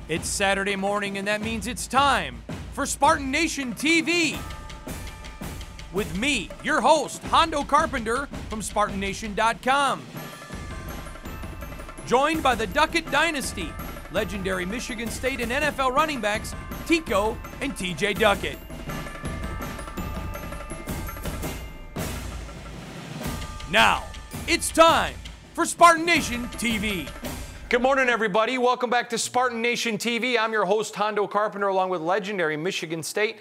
It's Saturday morning, and that means it's time for Spartan Nation TV. With me, your host, Hondo Carpenter from SpartanNation.com. Joined by the Duckett Dynasty, legendary Michigan State and NFL running backs, Tico and T.J. Duckett. Now, it's time for Spartan Nation TV. Good morning, everybody. Welcome back to Spartan Nation TV. I'm your host, Hondo Carpenter, along with legendary Michigan State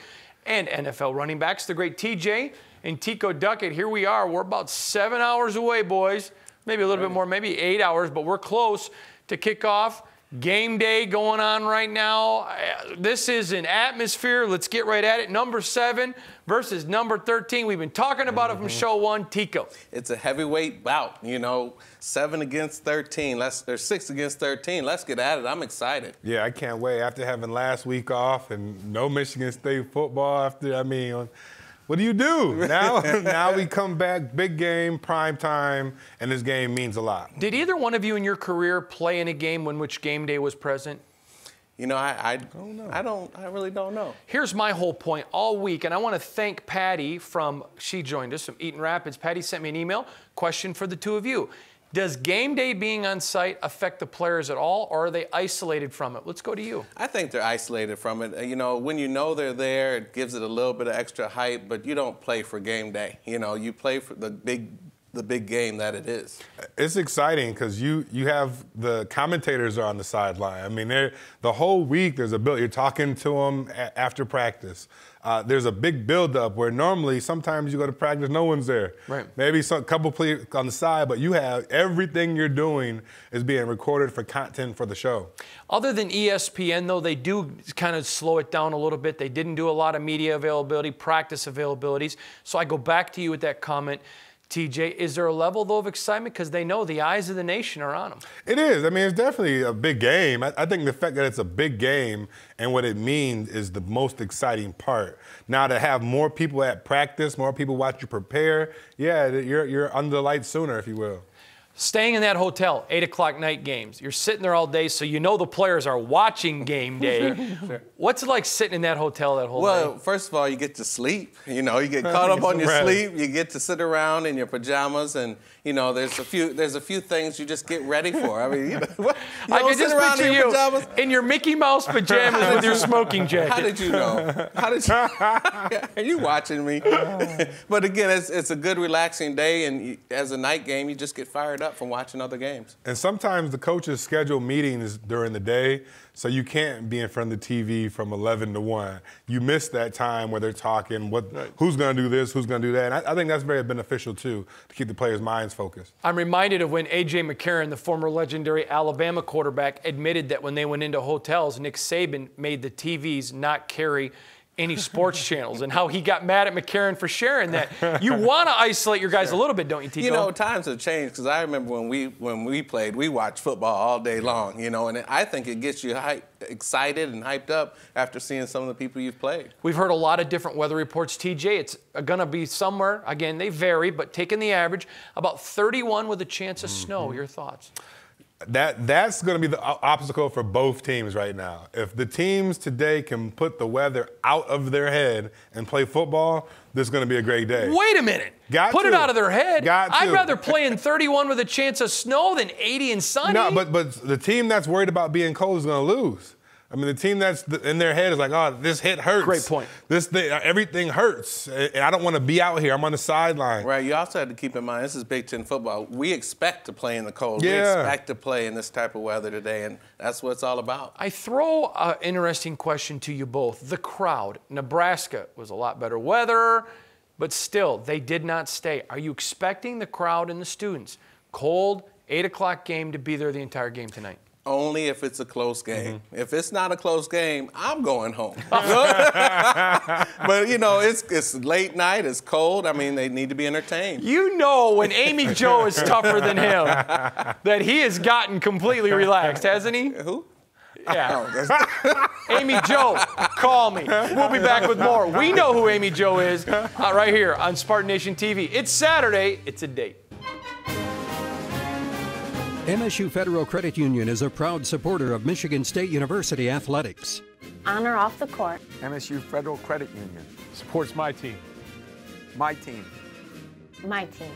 and NFL running backs, the great TJ and Tico Duckett. Here we are. We're about 7 hours away, boys. Maybe a little bit more, maybe 8 hours, but we're close to kick off. Game day going on right now. This is an atmosphere. Let's get right at it. Number 7 versus number 13. We've been talking about it from show 1. Tico. It's a heavyweight bout, you know, 7 against 13. Or 6 against 13. Let's get at it. I'm excited. Yeah, I can't wait. After having last week off and no Michigan State football what do you do? Now we come back, big game, prime time, and this game means a lot. Did either one of you in your career play in a game in which game day was present? You know, I don't know. I really don't know. Here's my whole point all week, and I want to thank Patty she joined us from Eaton Rapids. Patty sent me an email, question for the two of you. Does game day being on site affect the players at all, or are they isolated from it? Let's go to you. I think they're isolated from it. You know, when you know they're there, it gives it a little bit of extra hype, but you don't play for game day. You know, you play for the big game that it is. It's exciting because you have the commentators are on the sideline. I mean, the whole week there's a build. You're talking to them after practice. There's a big build-up where normally sometimes you go to practice, no one's there. Right. Maybe a couple players on the side, but you have everything you're doing is being recorded for content for the show. Other than ESPN, though, they do kind of slow it down a little bit. They didn't do a lot of media availability, practice availabilities. So I go back to you with that comment. TJ, is there a level, though, of excitement? Because they know the eyes of the nation are on them. It is. I mean, it's definitely a big game. I think the fact that it's a big game and what it means is the most exciting part. Now, to have more people at practice, more people watch you prepare, yeah, you're under the lights sooner, if you will. Staying in that hotel, 8 o'clock night games. You're sitting there all day, so you know the players are watching game day. Sure. What's it like sitting in that hotel that whole day? Well, first of all, you get to sleep. You know, you get caught up on your sleep. You get to sit around in your pajamas, and you know, there's a few things you just get ready for. I mean, I can just picture you in your Mickey Mouse pajamas with your smoking jacket. How did you know? Are you watching me? But again, it's a good, relaxing day, and as a night game, you just get fired up from watching other games. And sometimes the coaches schedule meetings during the day, so you can't be in front of the TV from 11 to 1. You miss that time where they're talking, who's going to do this, who's going to do that. And I think that's very beneficial, too, to keep the players' minds focused. I'm reminded of when A.J. McCarron, the former legendary Alabama quarterback, admitted that when they went into hotels, Nick Saban made the TVs not carry any sports channels, and how he got mad at McCarron for sharing that. You want to isolate your guys a little bit, don't you, Tico? You know, times have changed, because I remember when we played, we watched football all day long, you know, and I think it gets you excited and hyped up after seeing some of the people you've played. We've heard a lot of different weather reports, TJ. It's going to be somewhere, again, they vary, but taking the average, about 31 with a chance of snow. Your thoughts? That's going to be the obstacle for both teams right now. If the teams today can put the weather out of their head and play football, this is going to be a great day. Wait a minute. Put it out of their head. I'd rather play in 31 with a chance of snow than 80 and sunny. No, but the team that's worried about being cold is going to lose. I mean, the team that's in their head is like, oh, this hit hurts. Great point. Everything hurts, and I don't want to be out here. I'm on the sideline. Right. You also have to keep in mind, this is Big Ten football. We expect to play in the cold. Yeah. We expect to play in this type of weather today, and that's what it's all about. I throw an interesting question to you both. The crowd. Nebraska was a lot better weather, but still, they did not stay. Are you expecting the crowd and the students, cold, 8 o'clock game, to be there the entire game tonight? Only if it's a close game. If it's not a close game, I'm going home. But, you know, it's late night, it's cold. I mean, they need to be entertained. You know when Amy Joe is tougher than him, that he has gotten completely relaxed, hasn't he? Who? Yeah. Amy Joe, call me. We'll be back with more. We know who Amy Joe is right here on Spartan Nation TV. It's Saturday. It's a date. MSU Federal Credit Union is a proud supporter of Michigan State University athletics. Honor off the court. MSU Federal Credit Union supports my team. My team. My team.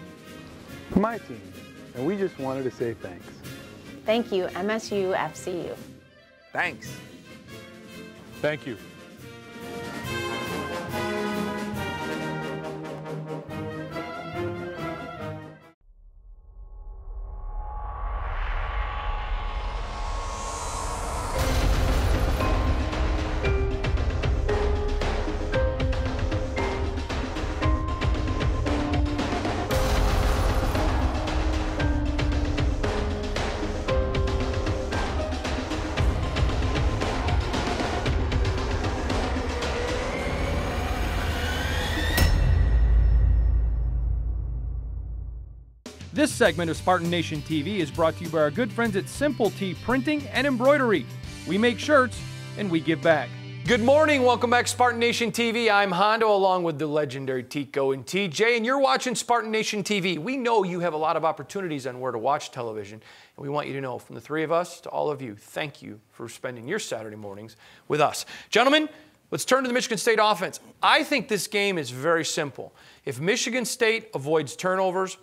My team. And we just wanted to say thanks. Thank you, MSU FCU. Thanks. Thank you. This segment of Spartan Nation TV is brought to you by our good friends at Simple T Printing and Embroidery. We make shirts and we give back. Good morning, welcome back Spartan Nation TV. I'm Hondo along with the legendary Tico and TJ, and you're watching Spartan Nation TV. We know you have a lot of opportunities on where to watch television, and we want you to know from the three of us to all of you, thank you for spending your Saturday mornings with us. Gentlemen, let's turn to the Michigan State offense. I think this game is very simple. If Michigan State avoids turnovers,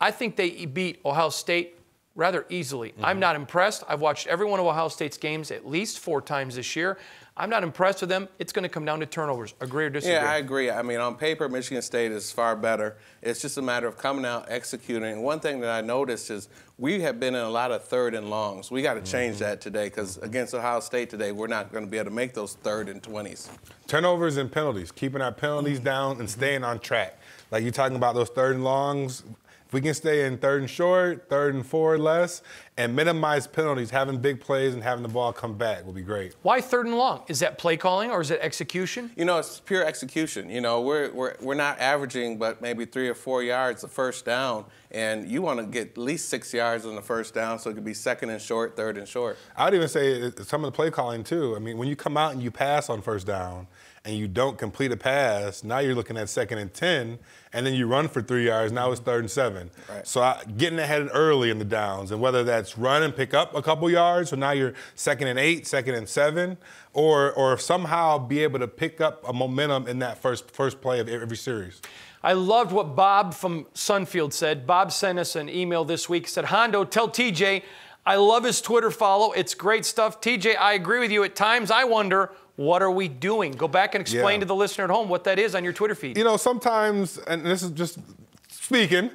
I think they beat Ohio State rather easily. I'm not impressed. I've watched every one of Ohio State's games at least 4 times this year. I'm not impressed with them. It's going to come down to turnovers. Agree or disagree? Yeah, I agree. I mean, on paper, Michigan State is far better. It's just a matter of coming out, executing. And one thing that I noticed is we have been in a lot of 3rd and longs. We got to change that today because against Ohio State today, we're not going to be able to make those 3rd and 20s. Turnovers and penalties, keeping our penalties down and staying on track. Like you're talking about those 3rd and longs. If we can stay in 3rd and short, 3rd and 4 less, and minimize penalties, having big plays and having the ball come back will be great. Why 3rd and long? Is that play calling or is it execution? You know, it's pure execution. You know, we're not averaging but maybe 3 or 4 yards the first down, and you want to get at least 6 yards on the first down so it could be 2nd and short, 3rd and short. I would even say some of the play calling too. I mean, when you come out and you pass on first down and you don't complete a pass, now you're looking at 2nd and 10, and then you run for 3 yards, now it's 3rd and 7. Right. So getting ahead early in the downs, and whether that's run and pick up a couple yards, so now you're 2nd and 8, 2nd and 7, or somehow be able to pick up a momentum in that first play of every series. I loved what Bob from Sunfield said. Bob sent us an email this week, said, Hondo, tell TJ, I love his Twitter follow. It's great stuff. TJ, I agree with you. At times I wonder, what are we doing? Go back and explain to the listener at home what that is on your Twitter feed. You know, sometimes, and this is just speaking,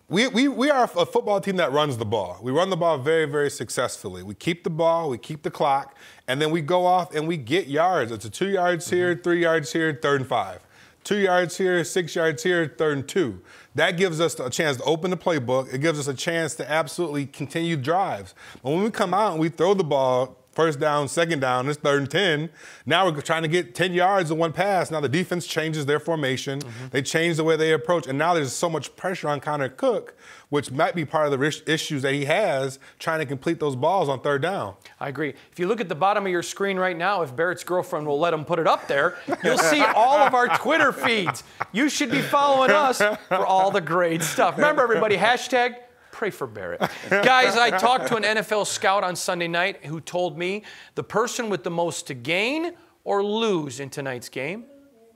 we are a football team that runs the ball. We run the ball very, very successfully. We keep the ball, we keep the clock, and then we go off and we get yards. It's a 2 yards here, 3 yards here, 3rd and 5. 2 yards here, 6 yards here, 3rd and 2. That gives us a chance to open the playbook. It gives us a chance to absolutely continue drives. But when we come out and we throw the ball, first down, second down, it's 3rd and 10. Now we're trying to get 10 yards in one pass. Now the defense changes their formation. They change the way they approach. And now there's so much pressure on Connor Cook, which might be part of the issues that he has trying to complete those balls on 3rd down. I agree. If you look at the bottom of your screen right now, if Barrett's girlfriend will let him put it up there, you'll see all of our Twitter feeds. You should be following us for all the great stuff. Remember, everybody, hashtag pray for Barrett. Guys, I talked to an NFL scout on Sunday night who told me the person with the most to gain or lose in tonight's game,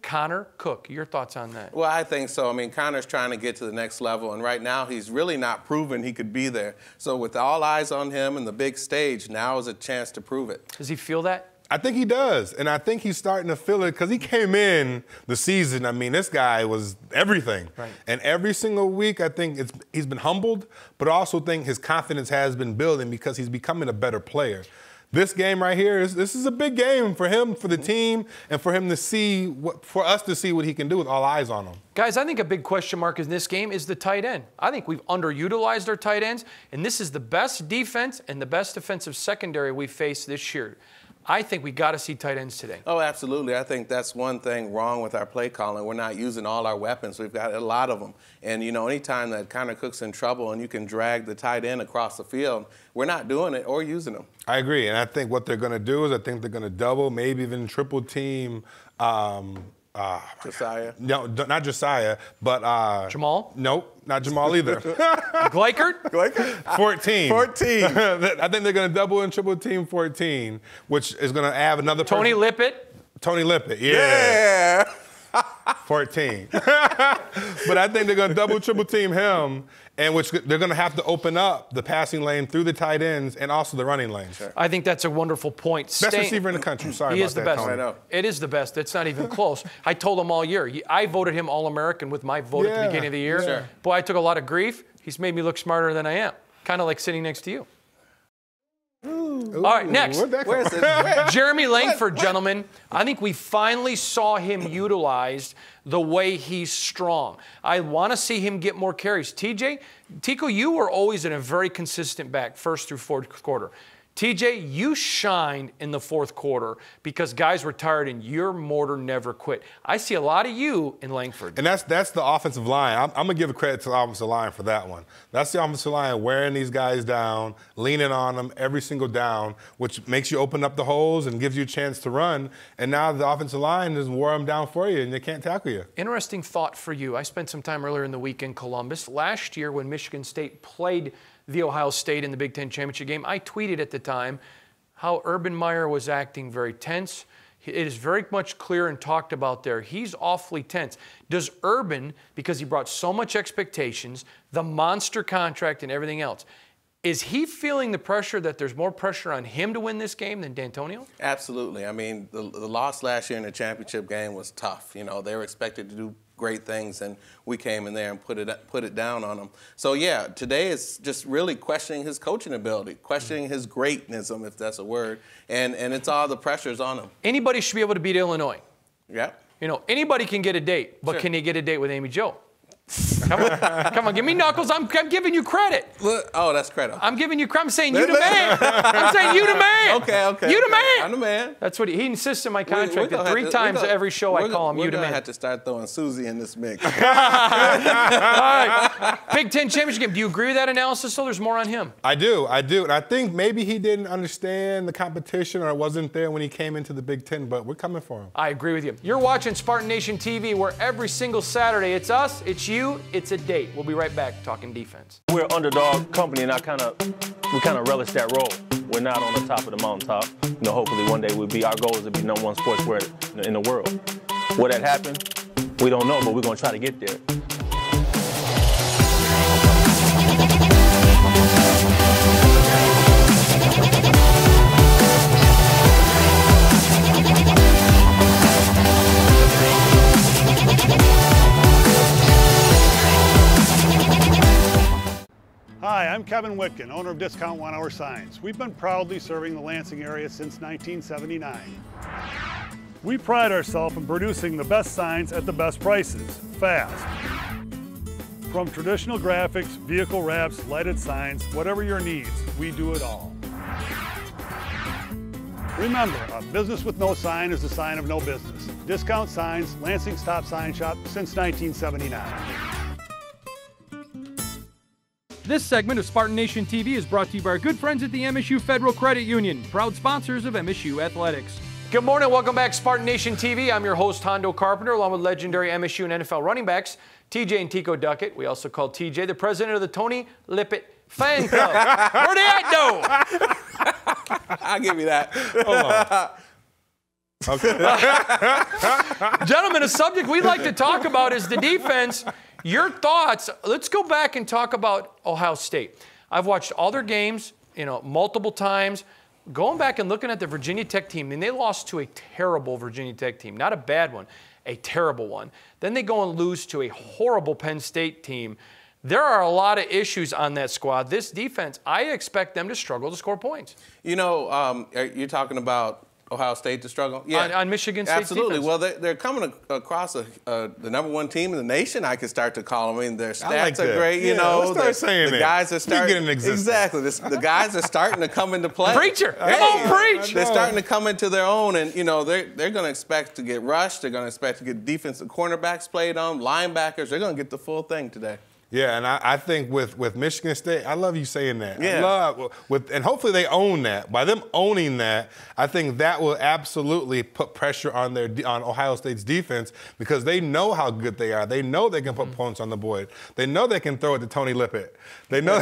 Connor Cook. Your thoughts on that? Well, I think so. I mean, Connor's trying to get to the next level, and right now he's really not proven he could be there. So with all eyes on him and the big stage, now is a chance to prove it. Does he feel that? I think he does, and I think he's starting to feel it because he came in the season. I mean, this guy was everything. Right. And every single week, I think he's been humbled, but I also think his confidence has been building because he's becoming a better player. This game right here, this is a big game for him, for the team, and for him to see, for us to see what he can do with all eyes on him. Guys, I think a big question mark in this game is the tight end. I think we've underutilized our tight ends, and this is the best defense and the best defensive secondary we've faced this year. I think we got to see tight ends today. Oh, absolutely. I think that's one thing wrong with our play calling. We're not using all our weapons. We've got a lot of them. And, you know, anytime that Connor Cook's in trouble and you can drag the tight end across the field, we're not doing it or using them. I agree. And I think what they're going to do is I think they're going to double, maybe even triple team Josiah? No, not Josiah, but Jamal? Nope, not Jamal either. Gleikert? 14. 14. I think they're going to double and triple team 14, which is going to add another Tony person. Lippett? Tony Lippett, Yeah. 14. But I think they're going to double, triple team him, and which they're going to have to open up the passing lane through the tight ends and also the running lane. Sure. I think that's a wonderful point. Best receiver in the country. Sorry he about is the that, best. Tony. I know. It is the best. It's not even close. I told him all year. I voted him All-American with my vote at the beginning of the year. Sure. Boy, I took a lot of grief. He's made me look smarter than I am. Kind of like sitting next to you. All right, next. Where's this? Jeremy Langford, gentlemen. I think we finally saw him utilized the way he's strong. I want to see him get more carries. TJ, Tico, you were always in a very consistent back, first through fourth quarter. TJ, you shined in the fourth quarter because guys were tired and your mortar never quit. I see a lot of you in Langford. And that's the offensive line. I'm going to give a credit to the offensive line for that one. That's the offensive line wearing these guys down, leaning on them every single down, which makes you open up the holes and gives you a chance to run. And now the offensive line has wore them down for you and they can't tackle you. Interesting thought for you. I spent some time earlier in the week in Columbus. Last year when Michigan State played the Ohio State in the Big Ten championship game, I tweeted at the time how Urban Meyer was acting very tense. It is very much clear and talked about there. He's awfully tense. Does Urban, because he brought so much expectations, the monster contract and everything else, is he feeling the pressure that there's more pressure on him to win this game than D'Antonio? Absolutely. I mean, the loss last year in the championship game was tough. You know, they were expected to do great things, and we came in there and put it down on them. So yeah, today is just really questioning his coaching ability, questioning his greatnism, if that's a word, and it's all the pressures on him. Anybody should be able to beat Illinois. Yeah. You know, anybody can get a date, but Sure. Can he get a date with Amy Jo? Come on, give me knuckles. I'm giving you credit. Look, oh, that's credit. I'm giving you credit. I'm saying you the man. I'm saying you the man. Okay. You the man. I'm the man. That's what he insists in my contract that 3 times every show I call him you the man. We're going to have to start throwing Susie in this mix. All right. Big Ten championship game. Do you agree with that analysis? So there's more on him. I do. And I think maybe he didn't understand the competition or it wasn't there when he came into the Big Ten, but we're coming for him. I agree with you. You're watching Spartan Nation TV, where every single Saturday it's us, it's you, it's a date. We'll be right back talking defense. We're an underdog company, and we kind of relish that role. We're not on the top of the mountaintop. You know, hopefully one day we'll be. Our goal is to be #1 sportswear in the world. Will that happen? We don't know, but we're going to try to get there. Hi, I'm Kevin Whitkin, owner of Discount 1 Hour Signs. We've been proudly serving the Lansing area since 1979. We pride ourselves in producing the best signs at the best prices, fast. From traditional graphics, vehicle wraps, lighted signs, whatever your needs, we do it all. Remember, a business with no sign is a sign of no business. Discount Signs, Lansing's top sign shop since 1979. This segment of Spartan Nation TV is brought to you by our good friends at the MSU Federal Credit Union, proud sponsors of MSU Athletics. Good morning, welcome back Spartan Nation TV. I'm your host, Hondo Carpenter, along with legendary MSU and NFL running backs, TJ and Tico Duckett. We also call TJ the president of the Tony Lippett Fan Club. Where they at, though? I'll give you that. Hold on. Okay. Gentlemen, a subject we'd like to talk about is the defense. Your thoughts. Let's go back and talk about Ohio State. I've watched all their games, multiple times. Going back and looking at the Virginia Tech team, and they lost to a terrible Virginia Tech team. Not a bad one, a terrible one. Then they go and lose to a horrible Penn State team. There are a lot of issues on that squad. This defense, I expect them to struggle to score points. You're talking about Ohio State to struggle? Yeah. On Michigan State Absolutely. defense. Well, they're coming across the #1 team in the nation, I could start to call them. I mean, their stats like are that. great, Let's start saying the it. guys are starting. Get in existence. Exactly. The guys are starting to come into play. Preacher. Come on, preach. They're starting to come into their own, and, they're going to expect to get rushed. They're going to expect to get defensive cornerbacks played on, linebackers. They're going to get the full thing today. Yeah, and I think with Michigan State, I love you saying that. Yeah. I love and hopefully they own that. By them owning that, I think that will absolutely put pressure on Ohio State's defense because they know how good they are. They know they can put points on the board. They know they can throw it to Tony Lippett. They know,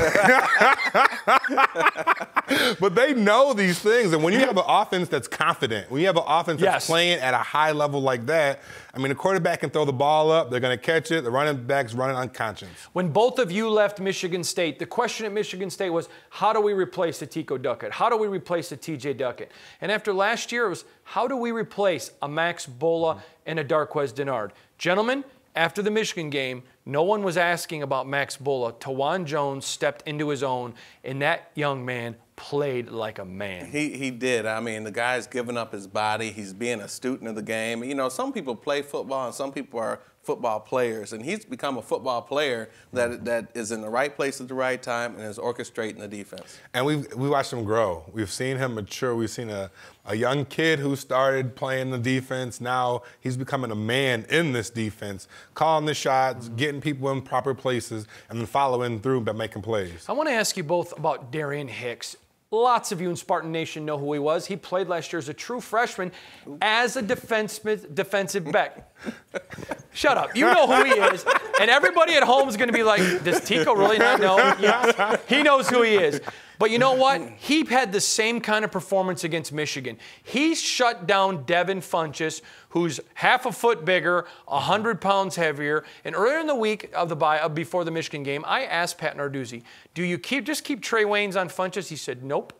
but they know these things. And when you have an offense that's confident, when you have an offense that's playing at a high level like that, I mean, the quarterback can throw the ball up. They're going to catch it. The running back's running unconscious. When both of you left Michigan State, the question at Michigan State was, how do we replace the Tico Duckett? How do we replace the T.J. Duckett? And after last year, it was, how do we replace a Max Bola and a Darquez Dennard? Gentlemen, after the Michigan game, no one was asking about Max Bola. Tawan Jones stepped into his own, and that young man played like a man. He did. I mean, the guy's giving up his body. He's being a student of the game. You know, some people play football and some people are football players, and he's become a football player that is in the right place at the right time and is orchestrating the defense. And we watched him grow. We've seen him mature. We've seen a young kid who started playing the defense. Now he's becoming a man in this defense, calling the shots, getting people in proper places, and then following through by making plays. I want to ask you both about Darian Hicks. Lots of you in Spartan Nation know who he was. He played last year as a true freshman as a defensive back. Shut up. You know who he is. And everybody at home is going to be like, does Tico really not know? Yes, he knows who he is. But you know what? He had the same kind of performance against Michigan. He shut down Devin Funchess, who's half a foot bigger, 100 pounds heavier. And earlier in the week of before the Michigan game, I asked Pat Narduzzi, do you just keep Trey Waynes on Funchess? He said, nope.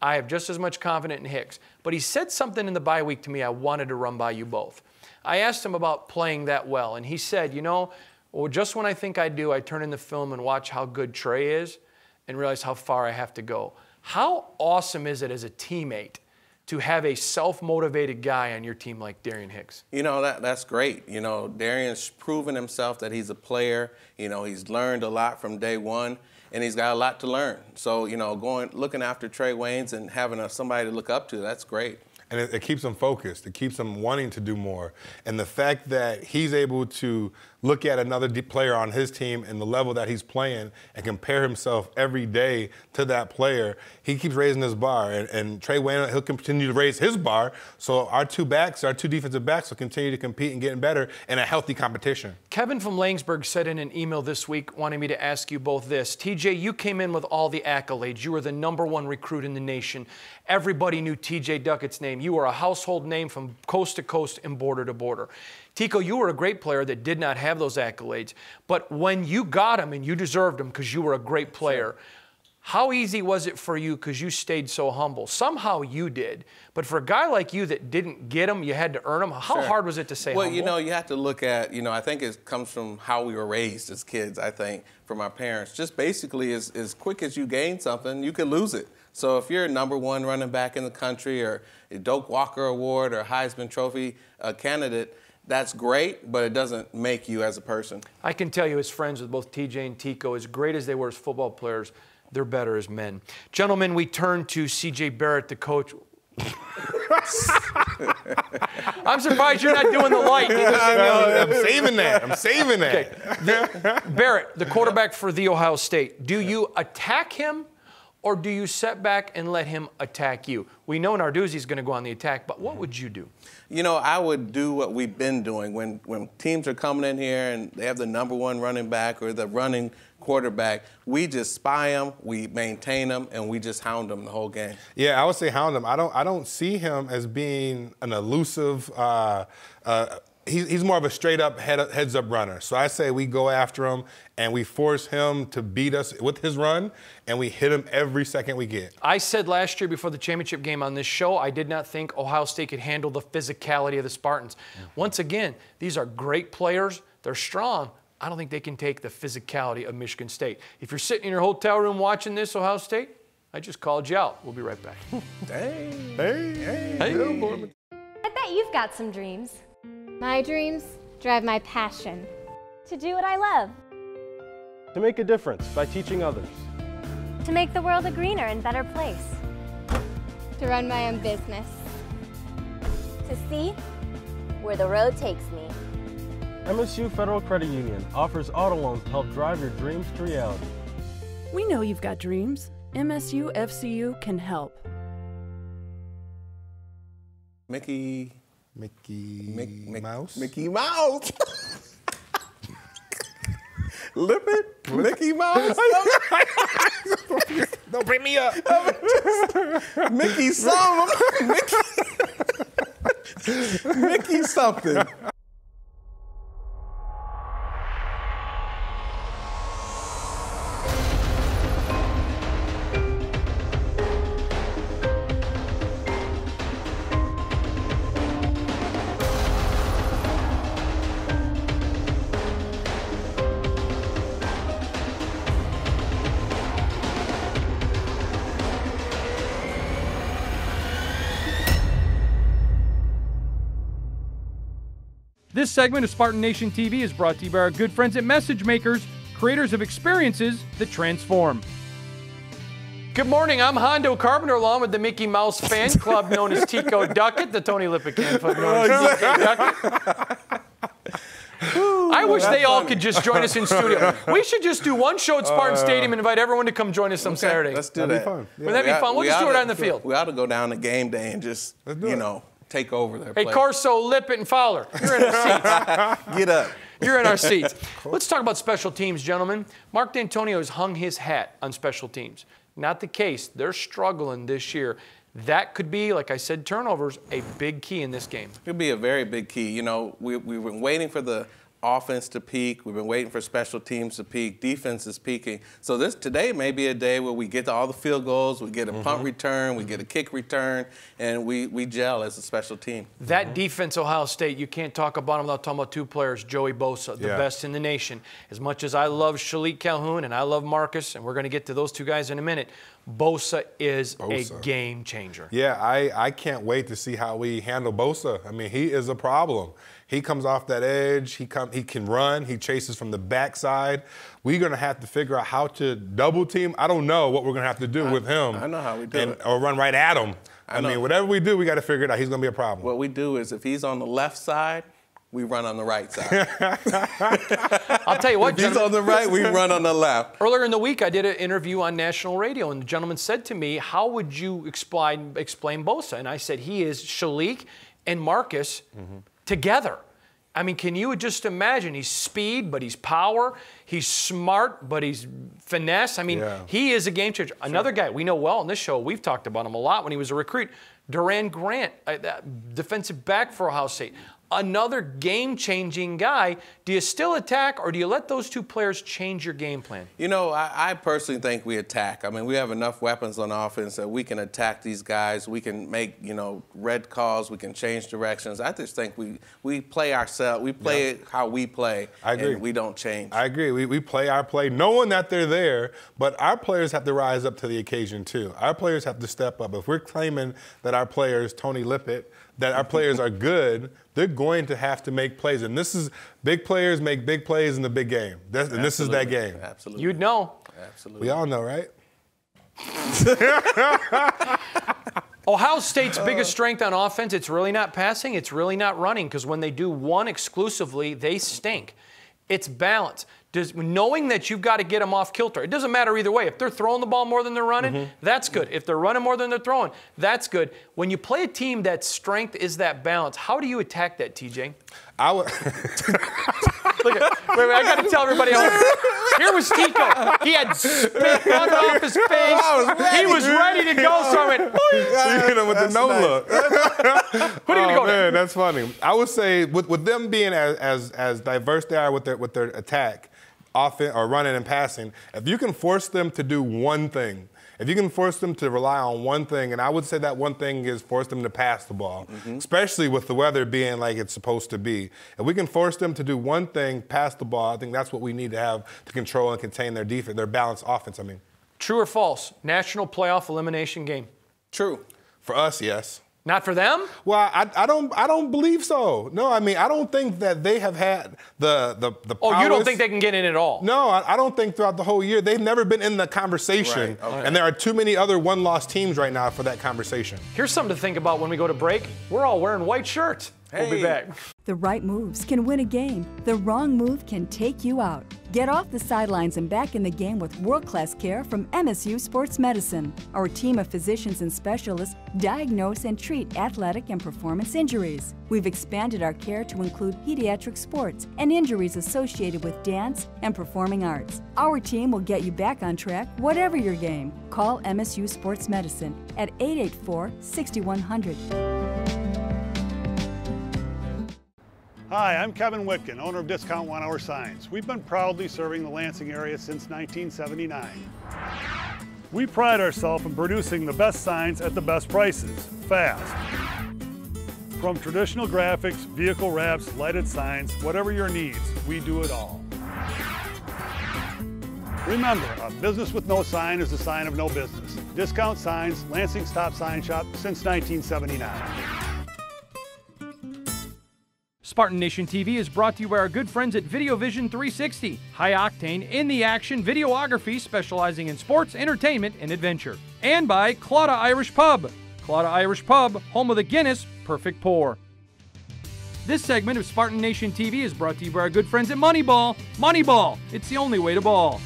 I have just as much confidence in Hicks. But he said something in the bye week to me I wanted to run by you both. I asked him about playing that well, and he said, you know, well, just when I think I do, I turn in the film and watch how good Trey is and realize how far I have to go. How awesome is it as a teammate to have a self-motivated guy on your team like Darian Hicks? You know, that's great. You know, Darian's proven himself that he's a player. You know, he's learned a lot from day one, and he's got a lot to learn. So, you know, looking after Trey Waynes and having somebody to look up to, that's great. And it keeps him focused. It keeps him wanting to do more. And the fact that he's able to look at another player on his team and the level that he's playing and compare himself every day to that player, he keeps raising his bar. And Trey Wayne, he'll continue to raise his bar. So our two defensive backs will continue to compete and getting better in a healthy competition. Kevin from Langsburg said in an email this week, wanting me to ask you both this. TJ, you came in with all the accolades. You were the #1 recruit in the nation. Everybody knew TJ Duckett's name. You were a household name from coast to coast and border to border. Tico, you were a great player that did not have those accolades. But when you got them, and you deserved them because you were a great player, how easy was it for you because you stayed so humble? Somehow you did. But for a guy like you that didn't get them, you had to earn them. How hard was it to stay humble? Well, you know, you have to look at, you know, I think it comes from how we were raised as kids, I think, from our parents. Just basically as quick as you gain something, you could lose it. So if you're a #1 running back in the country or a Doak Walker Award or Heisman Trophy candidate, that's great, but it doesn't make you as a person. I can tell you as friends with both TJ and Tico, as great as they were as football players, they're better as men. Gentlemen, we turn to C.J. Barrett, the coach. I'm surprised you're not doing the light. I'm saving that. I'm saving that. Okay. Barrett, the quarterback for the Ohio State, do you attack him or do you set back and let him attack you? We know Narduzzi's going to go on the attack, but what would you do? You know, I would do what we've been doing. When teams are coming in here and they have the #1 running back or the running quarterback, we just spy them, we maintain them, and we just hound them the whole game. Yeah, I would say hound him. I don't see him as being an elusive. He's more of a straight-up heads-up runner. So I say we go after him and we force him to beat us with his run, and we hit him every second we get. I said last year before the championship game on this show, I did not think Ohio State could handle the physicality of the Spartans. Once again, these are great players. They're strong. I don't think they can take the physicality of Michigan State. If you're sitting in your hotel room watching this, Ohio State, I just called you out. We'll be right back. Hey. I bet you've got some dreams. My dreams drive my passion. To do what I love. To make a difference by teaching others. To make the world a greener and better place. To run my own business. To see where the road takes me. MSU Federal Credit Union offers auto loans to help drive your dreams to reality. We know you've got dreams. MSU FCU can help. Mickey Mouse? Mickey Mouse. Lip it? Mickey Mouse? Don't bring me up. Mickey something. Mickey something. This segment of Spartan Nation TV is brought to you by our good friends at Message Makers, creators of experiences that transform. Good morning, I'm Hondo Carpenter, along with the Mickey Mouse fan club known as Tico Duckett, the Tony Lippican club known as Tico Duckett. I wish they all could just join us in studio. We should just do one show at Spartan Stadium and invite everyone to come join us on Saturday. Let's do that. That'd be fun. Wouldn't that be fun? We'll just do it on the field. We ought to go down to game day and just, take over their Hey, place. Corso, Lippett, and Fowler, you're in our seats. Get up. You're in our seats. Let's talk about special teams, gentlemen. Mark D'Antonio has hung his hat on special teams. Not the case. They're struggling this year. That could be, like I said, turnovers, a big key in this game. It could be a very big key. You know, we've been waiting for the offense to peak. We've been waiting for special teams to peak. Defense is peaking. So today may be a day where we get to all the field goals, we get a punt return, we get a kick return, and we gel as a special team. That defense, Ohio State, you can't talk about them without talking about two players, Joey Bosa, the best in the nation. As much as I love Shalik Calhoun and I love Marcus, and we're going to get to those two guys in a minute, Bosa is a game changer. Yeah, I can't wait to see how we handle Bosa. I mean, he is a problem. He comes off that edge. He can run. He chases from the backside. We're going to have to figure out how to double team. I don't know what we're going to have to do with him. I know how we do it. Or run right at him. I mean, whatever we do, we got to figure it out. He's going to be a problem. What we do is if he's on the left side, we run on the right side. I'll tell you what, if he's on the right, we run on the left. Earlier in the week, I did an interview on national radio, and the gentleman said to me, how would you explain Bosa? And I said, he is Shalik and Marcus together. I mean, can you just imagine? He's speed, but he's power. He's smart, but he's finesse. I mean, he is a game changer. Another guy we know well on this show, we've talked about him a lot when he was a recruit, Duran Grant, defensive back for Ohio State. Another game-changing guy. Do you still attack, or do you let those two players change your game plan? You know, I personally think we attack. I mean, we have enough weapons on offense that we can attack these guys. We can make, red calls. We can change directions. I just think we play ourselves. We play it how we play. I agree. And we don't change. I agree. We play our play knowing that they're there, but our players have to rise up to the occasion, too. Our players have to step up. If we're claiming that our players, Tony Lippitt, that our players are good, they're going to have to make plays. And this is big players make big plays in the big game. And this is that game. Absolutely. You'd know. Absolutely. We all know, right? Ohio State's biggest strength on offense, it's really not passing, it's really not running, because when they do one exclusively, they stink. It's balance. Knowing that you've got to get them off kilter. It doesn't matter either way. If they're throwing the ball more than they're running, that's good. If they're running more than they're throwing, that's good. When you play a team that strength is that balance, how do you attack that, TJ? I would. Look at, wait, I got to tell everybody else. Here was Tico. He had spit running off his face. He was ready to go, so I went, you hit him with the no look. What are you going to go man, that's funny. I would say with them being as diverse they are with their attack, offense or running and passing, if you can force them to do one thing, if you can force them to rely on one thing, and I would say that one thing is force them to pass the ball, especially with the weather being like it's supposed to be. If we can force them to do one thing, pass the ball, I think that's what we need to have to control and contain their defense, their balanced offense, I mean. True or false? National playoff elimination game. True. For us, yes. Not for them? Well, I don't believe so. No, I mean, I don't think that they have had the Oh, prowess. you don't think they can get in at all? No, I don't think throughout the whole year. They've never been in the conversation. Right. Okay. And there are too many other one-loss teams right now for that conversation. Here's something to think about when we go to break. We're all wearing white shirts. We'll be back. The right moves can win a game. The wrong move can take you out. Get off the sidelines and back in the game with world-class care from MSU Sports Medicine. Our team of physicians and specialists diagnose and treat athletic and performance injuries. We've expanded our care to include pediatric sports and injuries associated with dance and performing arts. Our team will get you back on track, whatever your game. Call MSU Sports Medicine at 884-6100. Hi, I'm Kevin Whitkin, owner of Discount 1 Hour Signs. We've been proudly serving the Lansing area since 1979. We pride ourselves in producing the best signs at the best prices, fast. From traditional graphics, vehicle wraps, lighted signs, whatever your needs, we do it all. Remember, a business with no sign is a sign of no business. Discount Signs, Lansing's top sign shop since 1979. Spartan Nation TV is brought to you by our good friends at Video Vision 360, high-octane, in-the-action videography specializing in sports, entertainment, and adventure. And by Claudia Irish Pub. Claudia Irish Pub, home of the Guinness Perfect Pour. This segment of Spartan Nation TV is brought to you by our good friends at Moneyball. Moneyball, it's the only way to ball.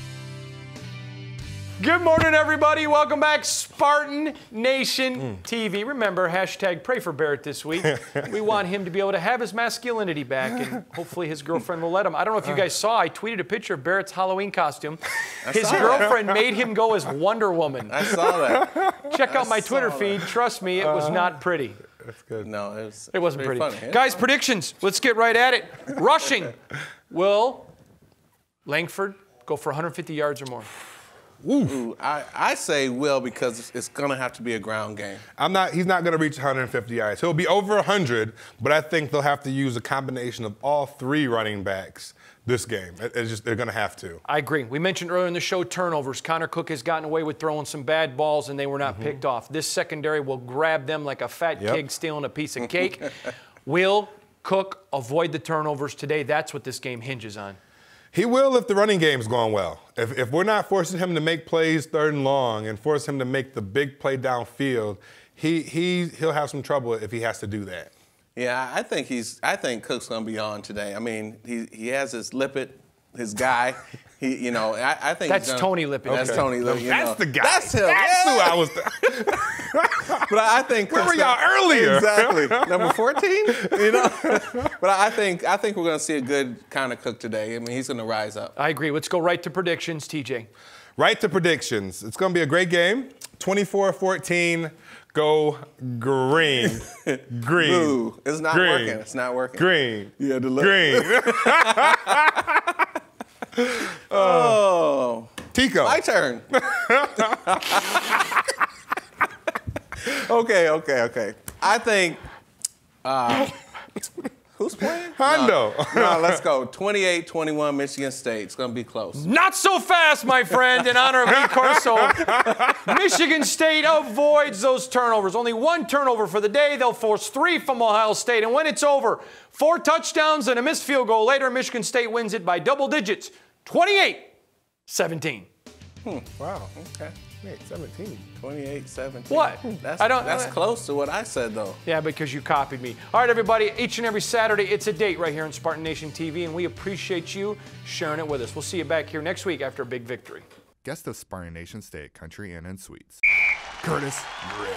Good morning, everybody. Welcome back, Spartan Nation TV. Remember, hashtag pray for Barrett this week. We want him to be able to have his masculinity back, and hopefully his girlfriend will let him. I don't know if you guys saw, I tweeted a picture of Barrett's Halloween costume. His girlfriend made him go as Wonder Woman. I saw that. Check out my Twitter feed. Trust me, it was not pretty. That's good. No, it wasn't pretty. Funny. Guys, predictions. Let's get right at it. Rushing. Will Langford go for 150 yards or more? Ooh, I say will because it's going to have to be a ground game. He's not going to reach 150 yards. He'll be over 100, but I think they'll have to use a combination of all three running backs this game. They're going to have to. I agree. We mentioned earlier in the show turnovers. Connor Cook has gotten away with throwing some bad balls, and they were not picked off. This secondary will grab them like a fat kid stealing a piece of cake. Will Cook avoid the turnovers today? That's what this game hinges on. He will if the running game's going well. If we're not forcing him to make plays third and long and force him to make the big play downfield, he'll have some trouble if he has to do that. Yeah, I think Cook's going to be on today. I mean, he has his Lippett, his guy. I think that's Tony Lippett. That's Tony Lippett. That's the guy. That's him. That's who I was. But I think where were y'all earlier? Exactly, number 14. But I think we're going to see a good kind of Cook today. I mean, he's going to rise up. I agree. Let's go right to predictions, TJ. Right to predictions. It's going to be a great game. 24-14. Go green. Green. Boo. It's not working. It's not working. Green. Yeah, green. Oh. Tico. My turn. Okay. I think, who's playing? Hondo. No, let's go. 28-21 Michigan State. It's going to be close. Not so fast, my friend. In honor of Lee Corso, Michigan State avoids those turnovers. Only one turnover for the day. They'll force 3 from Ohio State. And when it's over, 4 touchdowns and a missed field goal later, Michigan State wins it by double digits, 28-17. Wow. Okay. Wait, 17. 28-17. What? That's close to what I said, though. Yeah, because you copied me. All right, everybody, each and every Saturday, it's a date right here on Spartan Nation TV, and we appreciate you sharing it with us. We'll see you back here next week after a big victory. Guest of Spartan Nation State Country Inn and Suites, Curtis Grid.